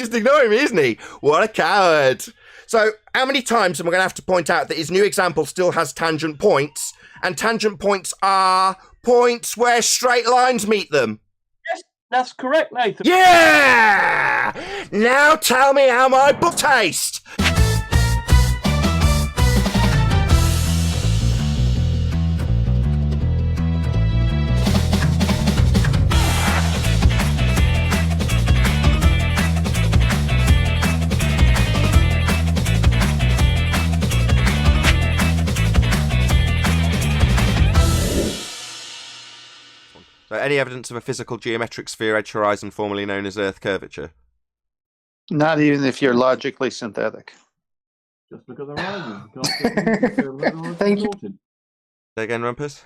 just ignoring me, isn't he? What a coward. So, how many times am I going to have to point out that his new example still has tangent points, and tangent points are points where straight lines meet them? Yes, that's correct, Nathan. Yeah! Now tell me how my book tastes. So, any evidence of a physical geometric sphere edge horizon formerly known as Earth curvature? Not even if you're logically synthetic. Just look at the horizon. Thank you. Say again, Rumpus?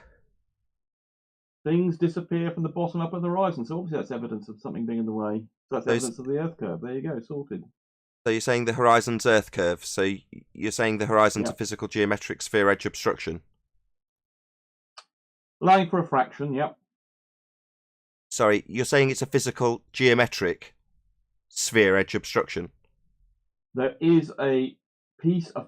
Things disappear from the bottom up of the horizon, so obviously that's evidence of something being in the way. So that's evidence of the Earth curve. There you go, sorted. So you're saying the horizon's Earth curve. So you're saying the horizon's a physical geometric sphere edge obstruction? Allowing for refraction, yep. Sorry, you're saying it's a physical geometric sphere edge obstruction? There is a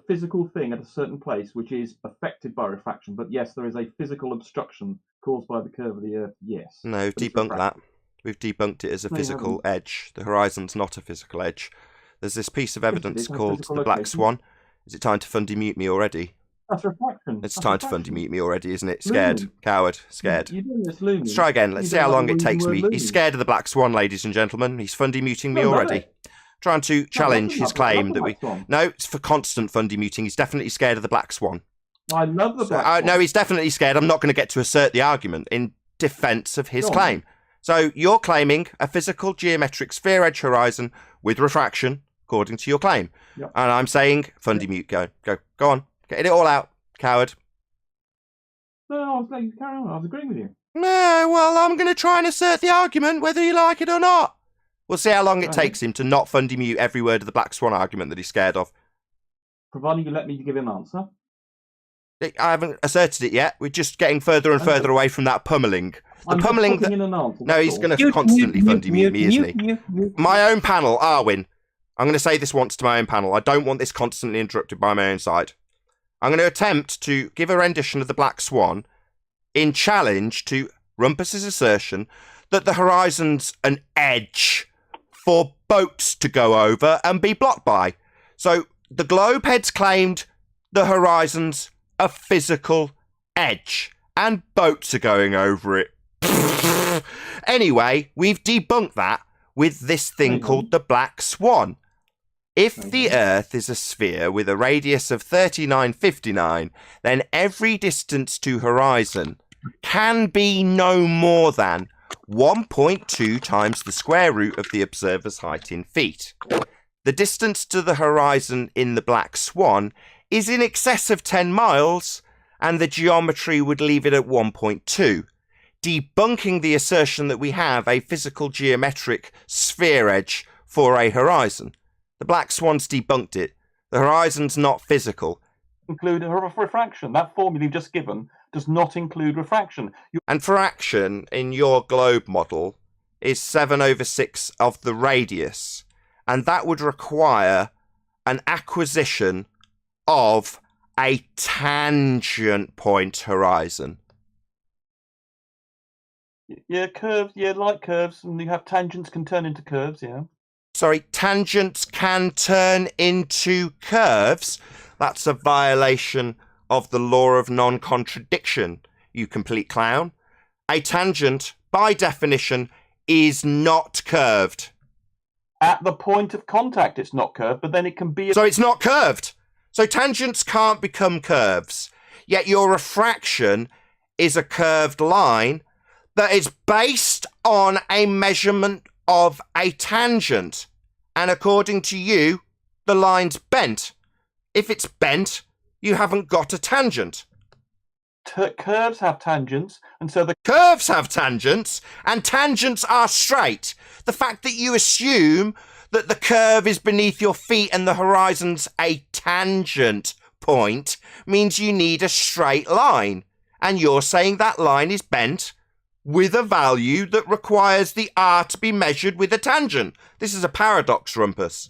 physical thing at a certain place which is affected by refraction, but yes, there is a physical obstruction caused by the curve of the Earth, yes. No, debunk that. We've debunked it as a physical edge. The horizon's not a physical edge. There's this piece of evidence called the Black Swan. Is it time to Fundy mute me already? That's refraction. It's time to Fundy mute me already, isn't it? Scared. Coward. Scared. You're doing this looming. Let's try again. Let's see how long it takes me. He's scared of the Black Swan, ladies and gentlemen. He's Fundy muting me already. Trying to challenge his claim that we... No, it's for constant Fundy muting. He's definitely scared of the Black Swan. I love the Black Swan. No, he's definitely scared. I'm not going to get to assert the argument in defence of his claim. So you're claiming a physical geometric sphere edge horizon with refraction, according to your claim. Yep. And I'm saying, Fundy mute, go on. Get it all out, coward. No, I was letting you carry on. I was agreeing with you. No, well, I'm going to try and assert the argument, whether you like it or not. We'll see how long it takes him to not Fundy mute every word of the Black Swan argument that he's scared of. Providing you let me give him an answer. I haven't asserted it yet. We're just getting further and further away from that pummeling. The pummeling that... No, he's going to constantly Fundy mute me, isn't he? My own panel, Arwin. I'm going to say this once to my own panel. I don't want this constantly interrupted by my own side. I'm going to attempt to give a rendition of the Black Swan in challenge to Rumpus's assertion that the horizon's an edge for boats to go over and be blocked by. So the Globeheads claimed the horizon's a physical edge and boats are going over it. Anyway, we've debunked that with this thing called the Black Swan. If the Earth is a sphere with a radius of 3959, then every distance to horizon can be no more than 1.2 times the square root of the observer's height in feet. The distance to the horizon in the Black Swan is in excess of 10 miles, and the geometry would leave it at 1.2, debunking the assertion that we have a physical geometric sphere edge for a horizon. The Black Swan's debunked it. The horizon's not physical. Include refraction. That formula you've just given does not include refraction. And fraction in your globe model is 7/6 of the radius. And that would require an acquisition of a tangent point horizon. Yeah, curves. Yeah, like curves. And you have tangents can turn into curves, yeah. Sorry, tangents can turn into curves. That's a violation of the law of non-contradiction, you complete clown. A tangent, by definition, is not curved. At the point of contact, it's not curved, but then it can be... So it's not curved. So tangents can't become curves. Yet your refraction is a curved line that is based on a measurement of a tangent. And according to you, the line's bent. If it's bent, you haven't got a tangent. Curves have tangents, and so the curves have tangents, and tangents are straight. The fact that you assume that the curve is beneath your feet and the horizon's a tangent point means you need a straight line. And you're saying that line is bent. with a value that requires the r to be measured with a tangent. This is a paradox, Rumpus.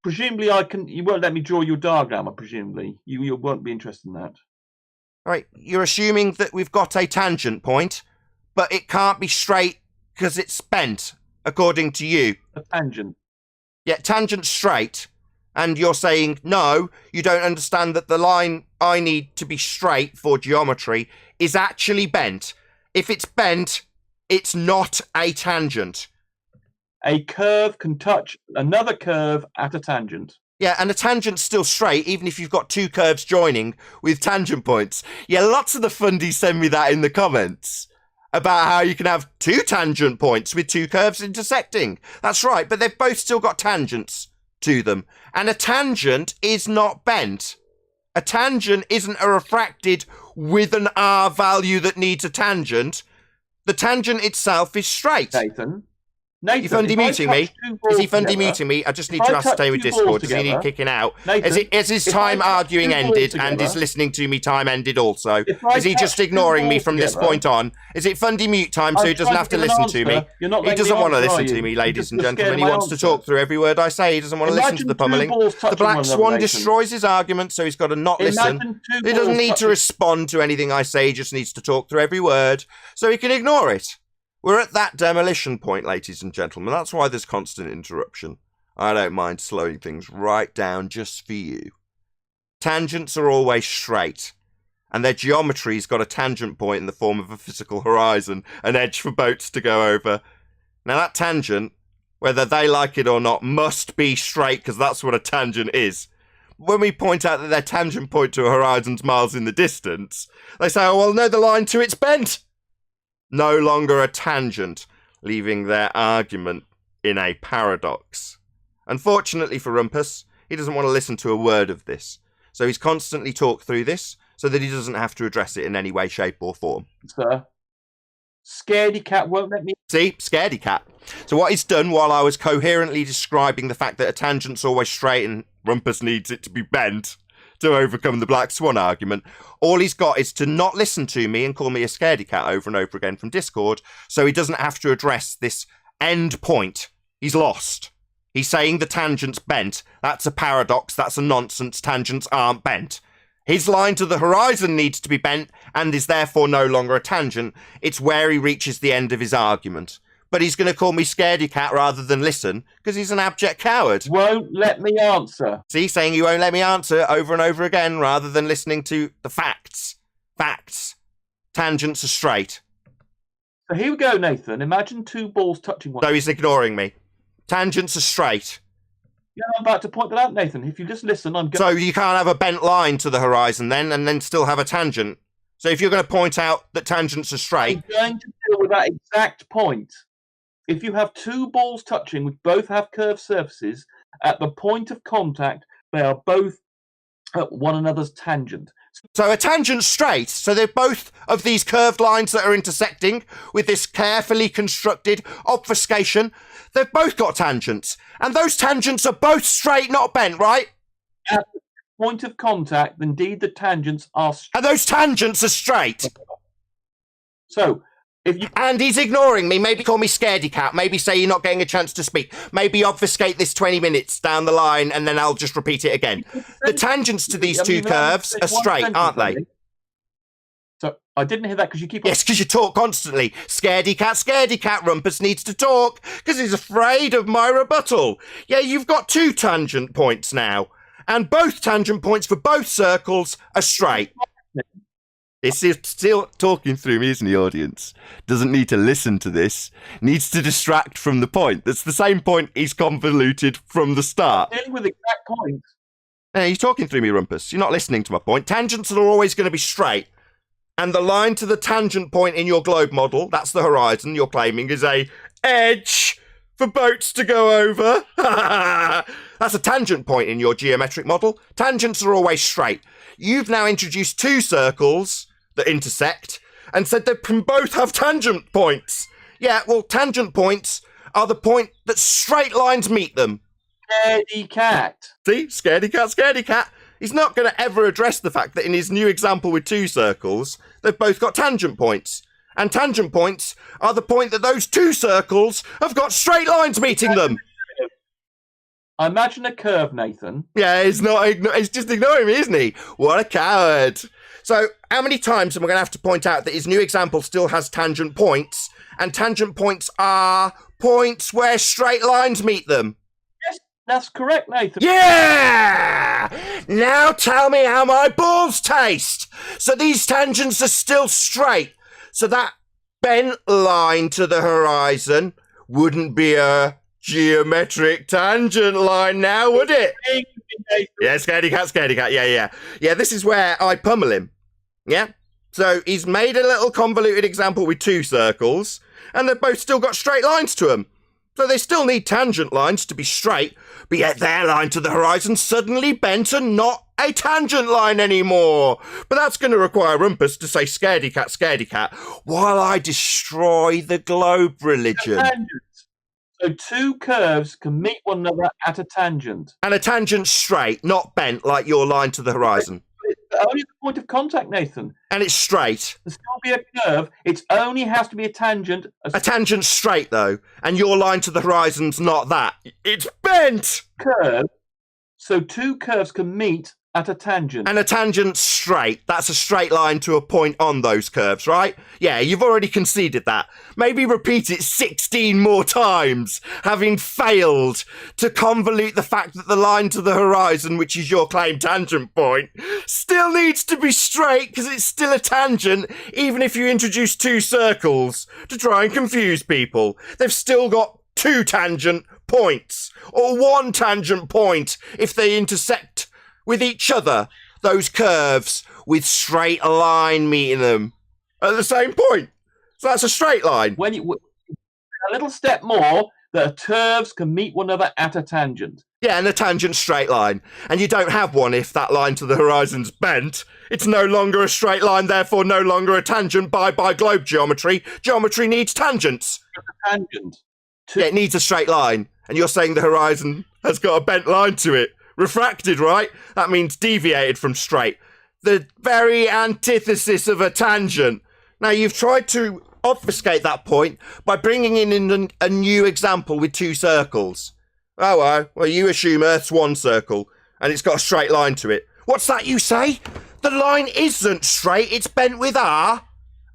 Presumably, you won't let me draw your diagram. Presumably, you won't be interested in that. All right, you're assuming that we've got a tangent point, but it can't be straight because it's bent, according to you. A tangent. Yeah, tangent straight. And you're saying, no, you don't understand that the line I need to be straight for geometry is actually bent. If it's bent, it's not a tangent. A curve can touch another curve at a tangent. Yeah, and a tangent's still straight, even if you've got two curves joining with tangent points. Yeah, lots of the fundies send me that in the comments about how you can have two tangent points with two curves intersecting. That's right, but they've both still got tangents to them. And a tangent is not bent. A tangent isn't a refracted with an r value that needs a tangent. The tangent itself is straight. Nathan, you fundy muting me? Is he fundy muting me? I just need to ascertain with Discord. Does he need kicking out? Nathan, is his time arguing ended and is listening to me time ended also? Is he just ignoring me from this point on? Is it fundy mute time so he doesn't have to listen to me? He doesn't want to listen to me, ladies and gentlemen. He wants to talk through every word I say. He doesn't want to listen to the pummeling. The Black Swan destroys his argument, so he's got to not listen. He doesn't need to respond to anything I say. He just needs to talk through every word so he can ignore it. We're at that demolition point, ladies and gentlemen. That's why there's constant interruption. I don't mind slowing things right down just for you. Tangents are always straight, and their geometry's got a tangent point in the form of a physical horizon, an edge for boats to go over. Now that tangent, whether they like it or not, must be straight, because that's what a tangent is. When we point out that their tangent point to a horizon's miles in the distance, they say, oh, well, no, the line to it's bent. No longer a tangent, leaving their argument in a paradox. Unfortunately for Rumpus, he doesn't want to listen to a word of this, so he's constantly talked through this so that he doesn't have to address it in any way, shape or form. Sir, Scaredy Cat won't let me... See? Scaredy Cat. So what he's done while I was coherently describing the fact that a tangent's always straight and Rumpus needs it to be bent to overcome the Black Swan argument, all he's got is to not listen to me and call me a scaredy cat over and over again from Discord, so he doesn't have to address this end point. He's lost. He's saying the tangent's bent. That's a paradox. That's a nonsense. Tangents aren't bent. His line to the horizon needs to be bent and is therefore no longer a tangent. It's where he reaches the end of his argument. But he's going to call me scaredy cat rather than listen because he's an abject coward. Won't let me answer. See, saying you won't let me answer over and over again rather than listening to the facts. Facts. Tangents are straight. So here we go, Nathan. Imagine two balls touching one. So he's ignoring me. Tangents are straight. Yeah, I'm about to point that out, Nathan. If you just listen, I'm going... So you can't have a bent line to the horizon then and then still have a tangent. So if you're going to point out that tangents are straight... I'm going to deal with that exact point. If you have two balls touching which both have curved surfaces, at the point of contact, they are both at one another's tangent. So a tangent's straight. So they're both of these curved lines that are intersecting with this carefully constructed obfuscation. They've both got tangents. And those tangents are both straight, not bent, right? At the point of contact, indeed, the tangents are straight. And those tangents are straight. So... if you... And he's ignoring me. Maybe call me scaredy cat. Maybe say you're not getting a chance to speak. Maybe obfuscate this 20 minutes down the line and then I'll just repeat it again. The tangents to these two curves are straight, aren't they? So I didn't hear that because you keep... Yes, because you talk constantly. Scaredy cat, Rumpus needs to talk because he's afraid of my rebuttal. Yeah, you've got two tangent points now. And both tangent points for both circles are straight. It's still talking through me, isn't he, audience? Doesn't need to listen to this. Needs to distract from the point. That's the same point he's convoluted from the start. Dealing with exact points. Hey, he's talking through me, Rumpus. You're not listening to my point. Tangents are always going to be straight. And the line to the tangent point in your globe model, that's the horizon you're claiming, is a edge for boats to go over. That's a tangent point in your geometric model. Tangents are always straight. You've now introduced two circles that intersect and said they can both have tangent points. Yeah, well, tangent points are the point that straight lines meet them. Scaredy cat. See? Scaredy cat. He's not going to ever address the fact that in his new example with two circles, they've both got tangent points. And tangent points are the point that those two circles have got straight lines meeting them. I imagine a curve, Nathan. Yeah, he's just ignoring me, isn't he? What a coward. So, how many times am I going to have to point out that his new example still has tangent points? And tangent points are points where straight lines meet them. Yes, that's correct, Nathan. Yeah! Now tell me how my balls taste. So these tangents are still straight. So that bent line to the horizon wouldn't be a geometric tangent line now, would it? Yeah, scaredy cat. Yeah. Yeah, this is where I pummel him. Yeah? So he's made a little convoluted example with two circles, and they've both still got straight lines to them. So they still need tangent lines to be straight, but yet their line to the horizon suddenly bent and not a tangent line anymore. But that's going to require Rumpus to say scaredy cat, while I destroy the globe religion. So two curves can meet one another at a tangent. And a tangent straight, not bent like your line to the horizon. It's only the point of contact, Nathan. And it's straight. There's still be a curve. It only has to be a tangent. A tangent straight, though. And your line to the horizon's not that. It's bent! Curve. So two curves can meet at a tangent. And a tangent straight. That's a straight line to a point on those curves, right? Yeah, you've already conceded that. Maybe repeat it 16 more times, having failed to convolute the fact that the line to the horizon, which is your claimed tangent point, still needs to be straight because it's still a tangent, even if you introduce two circles to try and confuse people. They've still got two tangent points, or one tangent point if they intersect with each other, those curves with straight line meeting them at the same point. So that's a straight line. When you a little step more, the curves can meet one another at a tangent. Yeah, and a tangent straight line. And you don't have one if that line to the horizon's bent. It's no longer a straight line, therefore no longer a tangent. Bye-bye globe geometry. Geometry needs tangents. A tangent. Yeah, it needs a straight line. And you're saying the horizon has got a bent line to it. Refracted, right? That means deviated from straight. The very antithesis of a tangent. Now, you've tried to obfuscate that point by bringing in a new example with two circles. Oh, well, you assume Earth's one circle, and it's got a straight line to it. What's that you say? The line isn't straight, it's bent with R?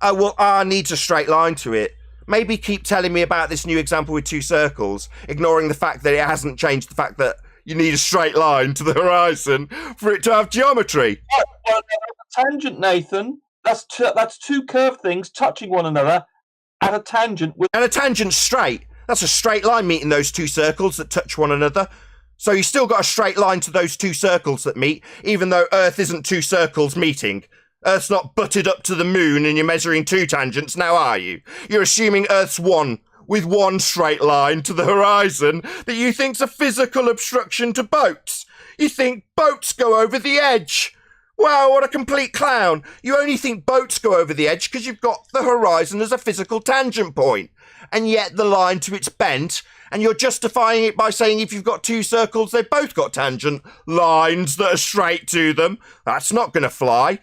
Oh, well, R needs a straight line to it. Maybe keep telling me about this new example with two circles, ignoring the fact that it hasn't changed the fact that you need a straight line to the horizon for it to have geometry. Well, a tangent, Nathan. That's two curved things touching one another at a tangent. And a tangent straight. That's a straight line meeting those two circles that touch one another. So you still got a straight line to those two circles that meet, even though Earth isn't two circles meeting. Earth's not butted up to the moon and you're measuring two tangents, now are you? You're assuming Earth's one, with one straight line to the horizon that you think's a physical obstruction to boats. You think boats go over the edge. Wow, what a complete clown. You only think boats go over the edge because you've got the horizon as a physical tangent point. And yet the line to its bent, and you're justifying it by saying if you've got two circles, they've both got tangent lines that are straight to them. That's not going to fly.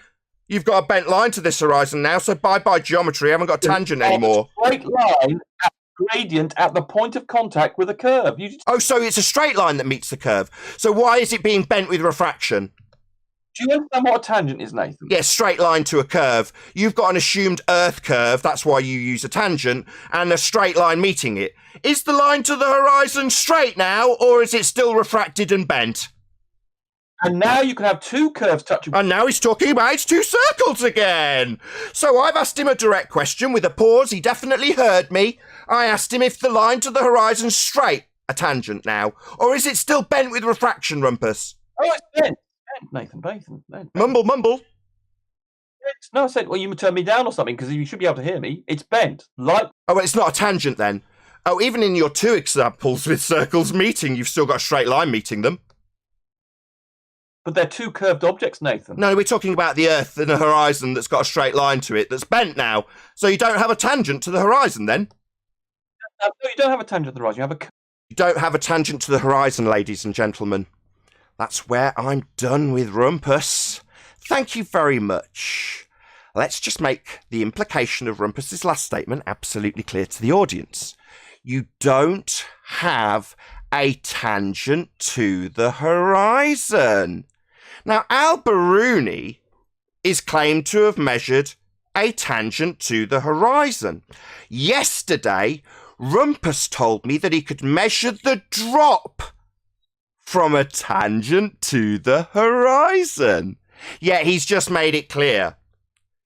You've got a bent line to this horizon now, so bye-bye geometry. I haven't got tangent anymore. Straight line at gradient at the point of contact with a curve. Oh, so it's a straight line that meets the curve. So why is it being bent with refraction? Do you understand what a tangent is, Nathan? Yeah, straight line to a curve. You've got an assumed Earth curve, that's why you use a tangent, and a straight line meeting it. Is the line to the horizon straight now, or is it still refracted and bent? And now you can have two curves touching. And now he's talking about his two circles again. So I've asked him a direct question with a pause. He definitely heard me. I asked him if the line to the horizon's straight, a tangent now, or is it still bent with refraction, Rumpus? Oh, it's bent. Nathan. Mumble. No, I said, well, you turn me down or something because you should be able to hear me. It's bent. Like. Oh, well, it's not a tangent then. Oh, even in your two examples with circles meeting, you've still got a straight line meeting them. But they're two curved objects, Nathan. No, we're talking about the Earth and a horizon that's got a straight line to it that's bent now. So you don't have a tangent to the horizon then? No, you don't have a tangent to the horizon. You don't have a tangent to the horizon, ladies and gentlemen. That's where I'm done with Rumpus. Thank you very much. let's just make the implication of Rumpus's last statement absolutely clear to the audience. You don't have a tangent to the horizon. Now, Al-Biruni is claimed to have measured a tangent to the horizon. Yesterday, Rumpus told me that he could measure the drop from a tangent to the horizon. Yet he's just made it clear.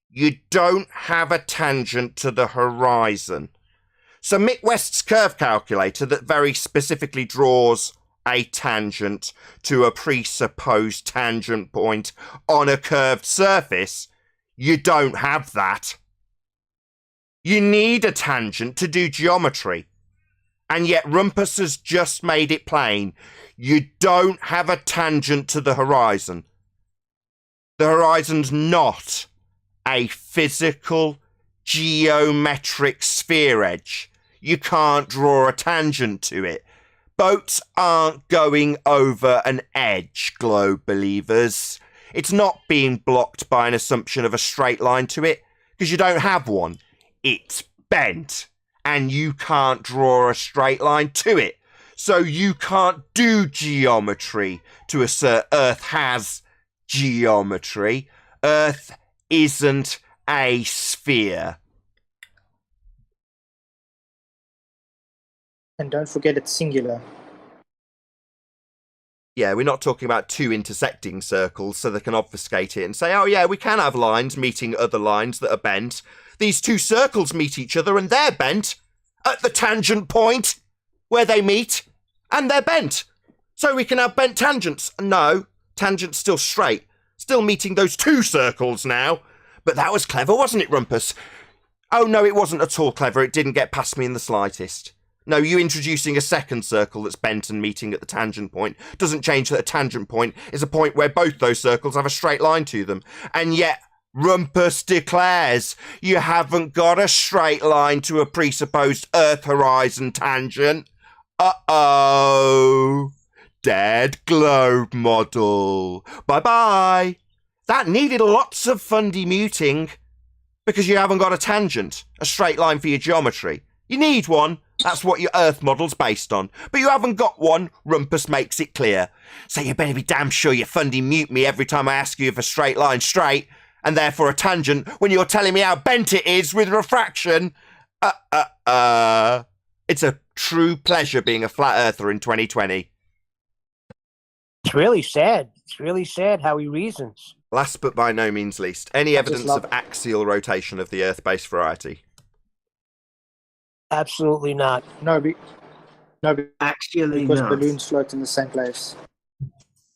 You don't have a tangent to the horizon. So Mick West's curve calculator that very specifically draws a tangent to a presupposed tangent point on a curved surface, you don't have that. You need a tangent to do geometry. And yet Rumpus has just made it plain. You don't have a tangent to the horizon. The horizon's not a physical geometric sphere edge. You can't draw a tangent to it. Boats aren't going over an edge, globe believers. It's not being blocked by an assumption of a straight line to it, because you don't have one. It's bent, and you can't draw a straight line to it. So you can't do geometry to assert Earth has geometry. Earth isn't a sphere. And don't forget it's singular. Yeah, we're not talking about two intersecting circles so they can obfuscate it and say, oh yeah, we can have lines meeting other lines that are bent. These two circles meet each other and they're bent at the tangent point where they meet and they're bent. So we can have bent tangents. No, tangent's still straight. Still meeting those two circles now. But that was clever, wasn't it, Rumpus? Oh no, it wasn't at all clever. It didn't get past me in the slightest. No, you introducing a second circle that's bent and meeting at the tangent point doesn't change that a tangent point is a point where both those circles have a straight line to them. And yet, Rumpus declares you haven't got a straight line to a presupposed Earth horizon tangent. Uh-oh. Dead globe model. Bye-bye. That needed lots of fun demuting because you haven't got a tangent, a straight line for your geometry. You need one. That's what your Earth model's based on. But you haven't got one, Rumpus makes it clear. So you better be damn sure you fundy mute me every time I ask you if a straight line's straight, and therefore a tangent, when you're telling me how bent it is with refraction. It's a true pleasure being a flat earther in 2020. It's really sad. It's really sad how he reasons. Last but by no means least, any evidence of love it. axial rotation of the Earth-based variety? Absolutely not. No, Actually, because not. balloons float in the same place.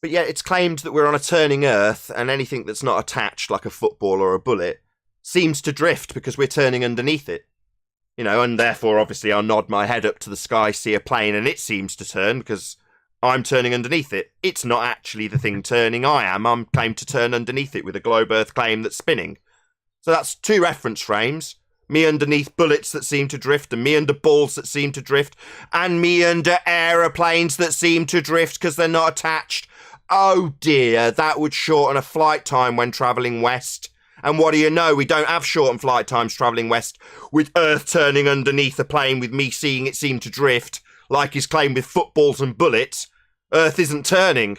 But yet it's claimed that we're on a turning Earth, and anything that's not attached, like a football or a bullet, seems to drift because we're turning underneath it. You know, and therefore, obviously, I'll nod my head up to the sky, see a plane, and it seems to turn because I'm turning underneath it. It's not actually the thing turning, I am. I'm claimed to turn underneath it with a globe Earth claim that's spinning. So that's two reference frames. Me underneath bullets that seem to drift, and me under balls that seem to drift, and me under aeroplanes that seem to drift because they're not attached. Oh dear, that would shorten a flight time when travelling west. And what do you know, we don't have shortened flight times travelling west with Earth turning underneath a plane with me seeing it seem to drift, like his claim with footballs and bullets. Earth isn't turning.